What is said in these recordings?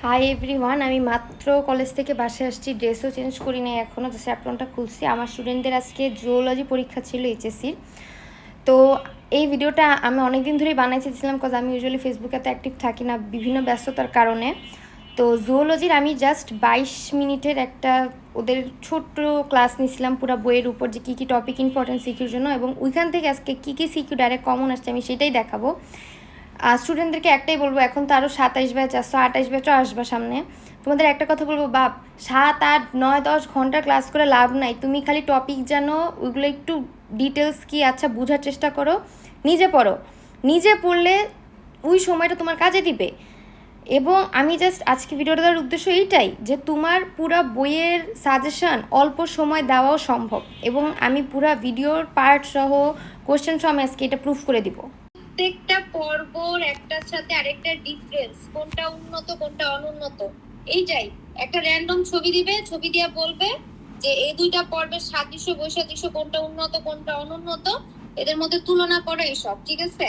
Hi everyone, আমি মাত্র college থেকে বাসায় আসছি, ড্রেসও চেঞ্জ করি নাই এখনও, জাস্ট অ্যাপ্রনটা খুলছি। আমার স্টুডেন্টদের আজকে জুওলজি পরীক্ষা ছিল এইচএসসির। তো এই ভিডিওটা আমি অনেক দিন ধরেই বানাইছিলাম, কজ আমি ইউজুয়ালি ফেসবুকে এত অ্যাক্টিভ থাকি না বিভিন্ন ব্যস্ততার কারণে। তো জুওলজির আমি জাস্ট 22 মিনিটের একটা ওদের ছোট্ট ক্লাস নিয়েছিলাম পুরো বইয়ের উপর, যে কী কী টপিক ইম্পর্টেন্ট সিকিউর জন্য, এবং ওইখান থেকে আজকে কী কী সিকিউ ডাইরেক্ট কমন আসছে আমি সেটাই দেখাবো। স্টুডেন্টদেরকে একটাই বলবো, এখন তো আরও 27 ব্যাচ আসছো, 28 ব্যাচও আসবে সামনে। তোমাদের একটা কথা বলবো, বাপ 7, 8, 9, 10 ঘন্টা ক্লাস করে লাভ নাই। তুমি খালি টপিক জানো, ওইগুলো একটু ডিটেলস কি আচ্ছা বোঝার চেষ্টা করো, নিজে পড়ো। নিজে পড়লে ওই সময়টা তোমার কাজে দিবে। এবং আমি জাস্ট আজকে ভিডিওটা দেওয়ার উদ্দেশ্য এইটাই, যে তোমার পুরা বইয়ের সাজেশন অল্প সময় দেওয়াও সম্ভব, এবং আমি পুরা ভিডিওর পার্ট সহ কোশ্চেন সহ আমি আজকে এটা প্রুফ করে দিব। প্রত্যেকটা পর্বর একটার সাথে আরেকটা ডিফারেন্স, কোনটা উন্নত কোনটা অনুন্নত, এইটাই। একটা র্যান্ডম ছবি দিবে, ছবি দিয়ে বলবে যে এই দুইটা পর্বের সাদৃশ্য বৈসাদৃশ্য, কোনটা উন্নত কোনটা অনুন্নত, এদের মধ্যে তুলনা করে, এইসব ঠিক আছে।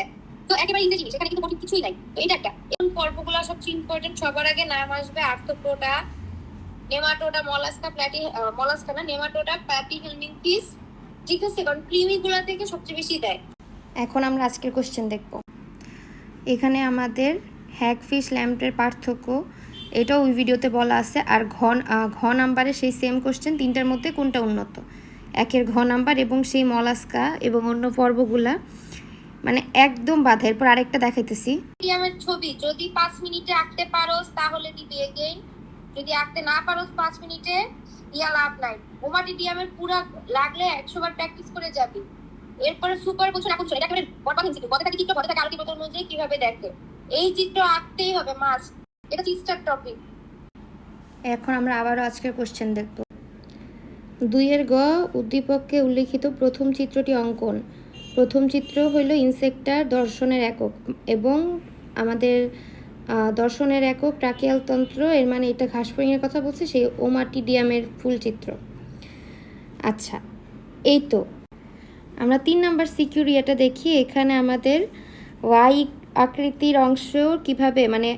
তো একেবারে ইংরেজি জিনিস, এখানে কিন্তু কঠিন কিছুই নাই। তো এটা একটা পর্বগুলো সবচেয়ে ইম্পর্টেন্ট। সবার আগে নাম আসবে আর্থ্রোপোডা, নেমাটোডা, মলাস্কা না, নেমাটোডা, প্যাপিহেলমিনথিস, ঠিক আছে, কারণ কৃমিগুলা থেকে সবচেয়ে বেশি দেয়। এখন আমরা আজকের কোশ্চেন দেখব। এখানে আমাদের হ্যাগফিশ ল্যাম্পের পার্থক্য, এটাও ওই ভিডিওতে বলা আছে। আর ঘ নাম্বারে সেই সেম কোশ্চেন, তিনটার মধ্যে কোনটা উন্নত, একের ঘ নাম্বার এবং সেই মলাস্কা এবং অন্য পর্বগুলা মানে একদম বাধা। এরপর আরেকটা দেখাইতেছি। মিডিয়ামের ছবি যদি 5 মিনিটে আঁকতে পারোস তাহলে দিবি এগেইন, যদি আঁকতে না পারোস 5 মিনিটে ইয়া লাভ নাই। ওমাটিডিয়ামের পুরা লাগলে 100 বার প্র্যাকটিস করে যাবি। এরপরে সুপার বলছো এখন এটা একেবারে বটবাদ হিসেবে পদে থাকে চিত্র, পদে থাকে আলোকিত অনুযায়ী কিভাবে দেখে, এই চিত্র আঁকতেই হবে মাস্ট। এটা চিস্টার টপিক। এখন আমরা আবারও আজকের কোশ্চেন দেখব। 2-এর গ, উদ্দীপককে উল্লিখিত প্রথম চিত্রটি অঙ্কন। প্রথম চিত্র হইল ইনসেক্টার দর্শনের একক, এবং আমাদের দর্শনের একক ট্রাকিয়াল তন্ত্র, এর মানে এটা ঘাসফড়িংয়ের কথা বলছে, সেই ওমাটিডিয়ামের ফুল চিত্র। আচ্ছা, এই তো আমরা 3 নাম্বার সিকিউরিয়াটা দেখি। এখানে আমাদের ওয়াই আকৃতির অংশ কিভাবে, মানে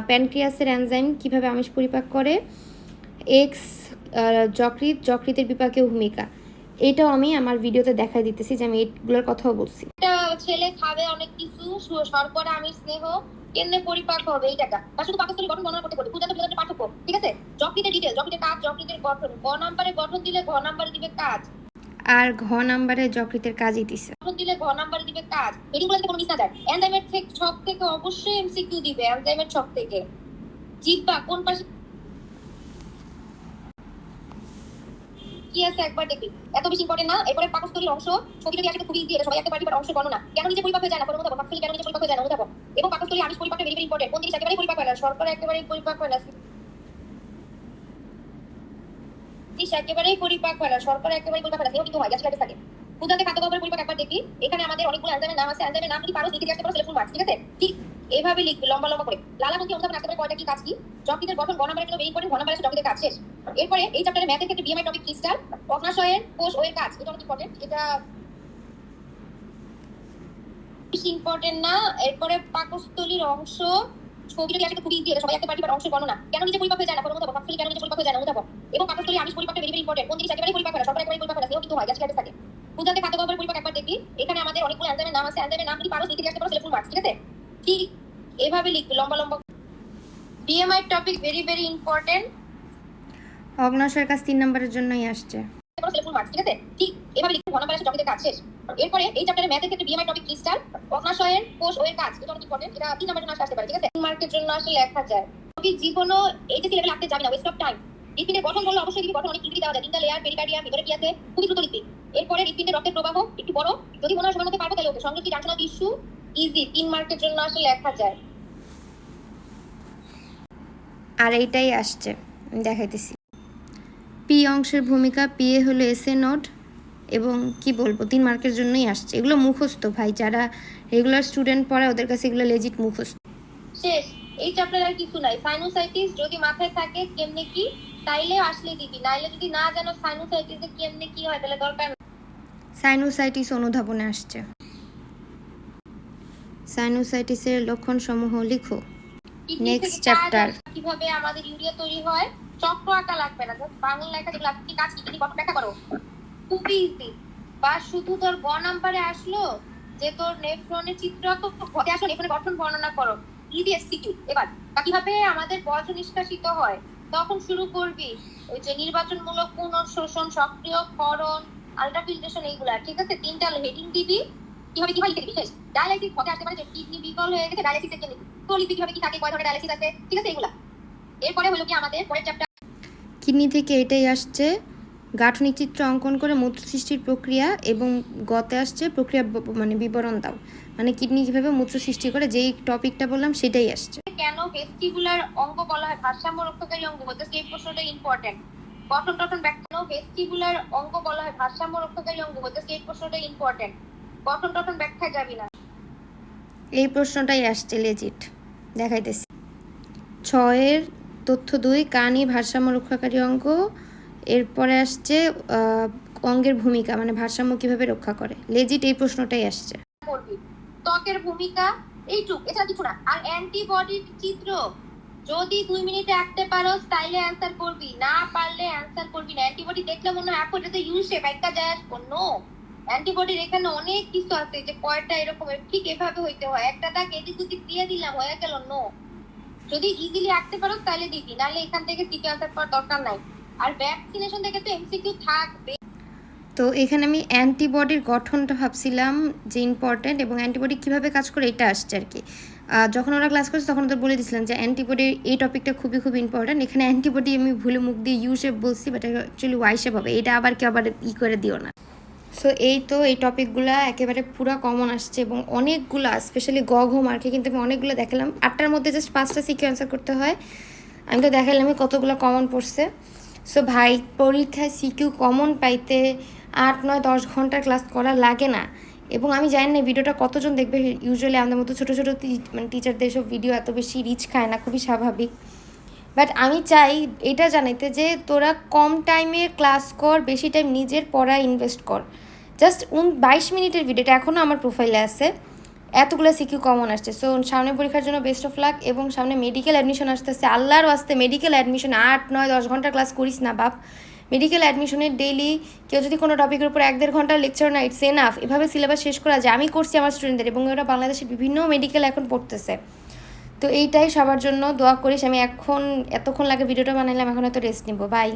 প্যানক্রিয়াসের এনজাইম কিভাবে আমিষ পরিপাক করে, এক্স যকৃতের বিপাকে ভূমিকা, এটাও আমি আমার ভিডিওতে দেখাই দিতেছি, যে আমি এইগুলোর কথাও বলছি। একটা ছেলে খাবে অনেক কিছু, শর্করা আমিষ স্নেহ কেন্দ্রে পরিপাক হবে, এই টাকা বা শুধু পাকস্থলী গঠন বর্ণনা করতে পারবে, পূজাতে পার্থক্য, ঠিক আছে। যকৃতের ডিটেইলস, যকৃতের কাজ, যকৃতের গঠন, গ নাম্বারে গঠন দিলে ঘ নাম্বারে দিবে কাজ, আর ঘ নাম্বারে যকৃতের কাজই দিছে। গঠন দিলে ঘ নাম্বারে দিবে কাজ। হেডিংগুলোতে কোনো মিস না যায়। এনজাইমের ছক থেকে অবশ্যই এমসিকিউ দিবে, এনজাইমের ছক থেকে। জিহ্বা কোন পাশে কি আছে একবার দেখবি, এত বেশি ইম্পর্টেন্ট না। এরপরে পাকস্থলীর অংশ, ছবিটা দিয়ে আসলে খুবই ইজি, এটা সবাই একটা পার্টির অংশ গণনা, কেন নিজে পরিপাক হয়ে যায় না, কোনো মতো পাকস্থলী কেন নিজে পরিপাক হয়ে যায় না, অনুধাবন। এবং পাকস্থলী আমিষ পরিপাকটা ভেরি ভেরি ইম্পর্টেন্ট। কোন জিনিস একেবারেই পরিপাক হয় না, শর্করা একেবারেই পরিপাক হয় না, একেবারেই পরিপাক হয় না, শর্করা একেবারেই পরিপাক হয় না, সেও কিন্তু হয়, গ্যাস্ট্রাইটিস থাকে। ক্ষুধাতে খাদ্যদ্রব্যের পরিপাক একবার দেখবি। এখানে আমাদের অনেকগুলো এনজাইমের নাম আছে, এনজাইমের নাম যদি পারো লিখে আসতে পারো সেটা ফুল মার্কস, ঠিক আছে। ঠিক এভাবে লিখবি লম্বা লম্বা করে। লালাগ্রন্থি অনুধাবন আসতে পারে কয়টা কি কাজ কি, যকৃতের গঠন ঘ নাম্বারের জন্য ভেরি ইম্পর্টেন্ট, ঘ নাম্বারে আছে যকৃতের কাজ, শেষ। এরপরে এই চ্যাপ্টারে ম্যাথের ক্ষেত্রে বিএমআই টপিক ক্রিস্টাল, অগ্নাশয়ের কোষ ও এর কাজ, এটা অনেক ইম্পর্টেন্ট, এটা বেশি ইম্পর্টেন্ট না। এরপরে পাকস্থলীর অংশ, ছবিটা দিয়ে আসলে খুবই ইজি, এটা সবাই একটা পার্টির অংশ গণনা, কেন নিজে পরিপাক হয়ে যায় না, কোনো মতো পাকস্থলী কেন নিজে পরিপাক হয়ে যায় না, অনুধাবন। এবং পাকস্থলী আমিষ পরিপাকটা ভেরি ভেরি ইম্পর্টেন্ট। কোন জিনিস একেবারেই পরিপাক হয় না, শর্করা একেবারেই পরিপাক হয় না, সেও কিন্তু হয়, গ্যাস্ট্রাইটিস থাকে। ক্ষুধাতে খাদ্যদ্রব্যের পরিপাক একবার দেখবি। এখানে আমাদের অনেকগুলো এনজাইমের নাম আছে, এনজাইমের নাম যদি পারো লিখে আসতে পারো সেটা ফুল মার্কস, ঠিক আছে। ঠিক এভাবে লিখবি লম্বা লম্বা। BMI topic very very important, অগ্নাশয়ের কাজ 3 নাম্বারের জন্যই আসছে, ফুল মার্কস, ঠিক আছে। ঠিক এভাবে লিখবি, ঘ নাম্বারে আছে যকৃতের কাজ, শেষ। এরপরে এই চ্যাপ্টারে ম্যাথের ক্ষেত্রে বিএমআই টপিক ক্রিস্টাল, অগ্নাশয়ের কোষ ও এর কাজ, এটা অনেক ইম্পর্টেন্ট, এটা 3 নাম্বারের জন্য আসতে পারে, ঠিক আছে। 3 মার্কের জন্য আসলে লেখা যায়। টপিক জীবনও এইচএসসি লেভেলে আনতে যাবি না, ওয়েস্ট অফ টাইম। হৃৎপিণ্ডের গঠন বললে অবশ্যই দিবি, গঠন অনেক ইজি দেওয়া যায়, 3টা লেয়ার, পেরিকার্ডিয়াম, ভিতরে কি আছে খুবই দ্রুত লিখবি। এরপরে হৃৎপিণ্ডের রক্তের প্রবাহ একটু বড়, যদি মনে হয় সময় মতো পারবো তাহলে ওকে। সংযোগী জাংশনাল টিস্যু ইজি, 3 মার্কের জন্য আসলে লেখা যায়। আর এইটাই আসছে, দেখাইতেছি। পি অংশের ভূমিকা, পি এ হলো এসএ নোড, এবং কি বলবো 3 মার্কের জন্যই আসছে। এগুলো মুখস্থ ভাই, যারা রেগুলার স্টুডেন্ট পড়ে ওদের কাছে এগুলো লেজিট মুখস্থ, শেষ। এই চ্যাপ্টারে আর কিছু নাই। সাইনোসাইটিস যদি মাথায় থাকে কেমনে কি, তাইলে আসলে দিবি, নাইলে যদি না জানো সাইনোসাইটিস কেমনে কি হয় তাহলে দরকার। সাইনোসাইটিস অনুধাবনে আসছে। সাইনোসাইটিসের লক্ষণ সমূহ লিখো। কিডনি Next থেকে chapter. কিভাবে আমাদের ইউরিয়া তৈরি হয়, চক্র আঁকা লাগবে না, জাস্ট বাংলা লেখা যেগুলো আপনি কাজ কিডনি গঠন ব্যাখ্যা করো, খুবই ইজি। বা শুধু তোর গ নাম্বারে আসলো যে তোর নেফ্রনের চিত্র তো ঘটে আসলো, নেফ্রনের গঠন বর্ণনা করো, ইজি এসসিকিউ। এবার কিভাবে আমাদের বর্জ্য নিষ্কাশিত হয়, তখন শুরু করবি ওই যে নির্বাচনমূলক পুনঃশোষণ, সক্রিয়করণ, আলট্রাফিল্ট্রেশন, এইগুলা, ঠিক আছে? 3টা হেডিং দিবি, কিভাবে লিখে দিবি। শেষ। ডায়ালাইসিস ঘটে আসতে পারে, যে কিডনি বিকল হয়ে গেছে, ডায়ালাইসিসের জন্য লিখবি কিভাবে কি থাকে, কয় ধরনের ডায়ালাইসিস আছে, ঠিক আছে? এগুলা। এরপরে হলো কি আমাদের পরের চ্যাপ্টার, কিডনি থেকে এটাই আসছে, গাঠনিক চিত্র অঙ্কন করে মূত্র সৃষ্টির প্রক্রিয়া, এবং গতে আসছে প্রক্রিয়া মানে বিবরণ দাও, মানে কিডনি কীভাবে মূত্র সৃষ্টি করে, যেই টপিকটা বললাম সেটাই আসছে। কেন ভেস্টিবুলার অঙ্গ বলা হয় ভারসাম্য রক্ষাকারী অঙ্গ, বলতে এই প্রশ্নটা ইম্পর্টেন্ট। গঠন টঠন ব্যাখ্যা, ভেস্টিবুলার অঙ্গ বলা হয় ভারসাম্য রক্ষাকারী অঙ্গ, বলতে এই প্রশ্নটা ইম্পর্টেন্ট। গঠন টঠন ব্যাখ্যায় যাবি না। এই প্রশ্নটাই আসছে লেজিট, দেখাইতেছি। 6 তথ্য 2 কানি ভারসাম্য রক্ষাকারী অঙ্গ, এরপরে আসছে অঙ্গের ভূমিকা, মানে ভারসাম্য কিভাবে রক্ষা করে, লেজিট এই প্রশ্নটাই আসছে। করবি ত্বকের ভূমিকা, এইটুক, এছাড়া কিছু না। আর অ্যান্টিবডির চিত্র যদি 2 মিনিটে আঁকতে পারো তাইলে অ্যান্সার করবি, না পারলে অ্যান্সার করবি না। অ্যান্টিবডি দেখলে মনে হয় আপু এটা ইউ শেপ, একটা যায় নো, অ্যান্টিবডির এখানে অনেক কিছু আছে, যে কয়টা এরকম, ঠিক এভাবে হইতে হয়, একটা দাগ এদিক ওদিক দিয়ে দিলাম হয়ে গেল, নো। যদি ইজিলি আঁকতে পারো তাহলে দিবি, নাহলে এখান থেকে সিটি অ্যান্সার করার দরকার নাই। আর ভ্যাকসিনেশন থেকে তো এমসিকিউ থাকবে। তো এখানে আমি অ্যান্টিবডির গঠনটা ভাবছিলাম যে ইম্পর্ট্যান্ট, এবং অ্যান্টিবডি কীভাবে কাজ করে এটা আসছে আর কি। যখন ওরা ক্লাস করছে তখন ওদের বলে দিয়েছিলাম যে অ্যান্টিবডির এই টপিকটা খুবই খুব ইম্পর্ট্যান্ট। এখানে অ্যান্টিবডি আমি ভুলে মুখ দিয়ে ইউ শেপ বলছি, বাট অ্যাকচুয়ালি ওয়াই শেপ হবে, এটা আবার কেউ আবার করে দিও না। সো এই তো এই টপিকগুলো একেবারে পুরো কমন আসছে, এবং অনেকগুলো, স্পেশালি গ ঘ মার্কে কিন্তু আমি অনেকগুলো দেখালাম। 8টার মধ্যে জাস্ট 5টা সিকিউ অ্যান্সার করতে হয়, আমি তো দেখালামই কতগুলো কমন পড়ছে। সো ভাই, পরীক্ষায় সিকিউ কমন পাইতে 8, 9, 10 ঘন্টার ক্লাস করা লাগে না। এবং আমি জানি না ভিডিওটা কতজন দেখবে, ইউজুয়ালি আমাদের মতো ছোটো ছোটো মানে টিচারদের সব ভিডিও এত বেশি রিচ খায় না, খুবই স্বাভাবিক। বাট আমি চাই এটা জানাইতে যে তোরা কম টাইমে ক্লাস কর, বেশি টাইম নিজের পড়ায় ইনভেস্ট কর। জাস্ট 22 মিনিটের ভিডিওটা এখনও আমার প্রোফাইলে আছে, এতগুলো সিকিউ কমন আসছে। সো সামনে পরীক্ষার জন্য বেস্ট অফ লাক, এবং সামনে মেডিকেল অ্যাডমিশন আসতেছে, আল্লাহর ওয়াস্তে মেডিকেল অ্যাডমিশন 8, 9, 10 ঘন্টা ক্লাস করিস না বাপ। মেডিকেল অ্যাডমিশনের ডেইলি কেউ যদি কোনো টপিকের উপর 1-1.5 ঘন্টা লেকচার না, ইটস এনাফ। এভাবে সিলেবাস শেষ করা যায়, আমি করছি আমার স্টুডেন্টদের, এবং ওরা বাংলাদেশের বিভিন্ন মেডিকেল এখন পড়তেছে। তো এইটাই সবার জন্য দোয়া করিস। আমি এখন এতক্ষণ লাগে ভিডিওটা বানাইলাম, এখন হয়তো রেস্ট নিব। বাই।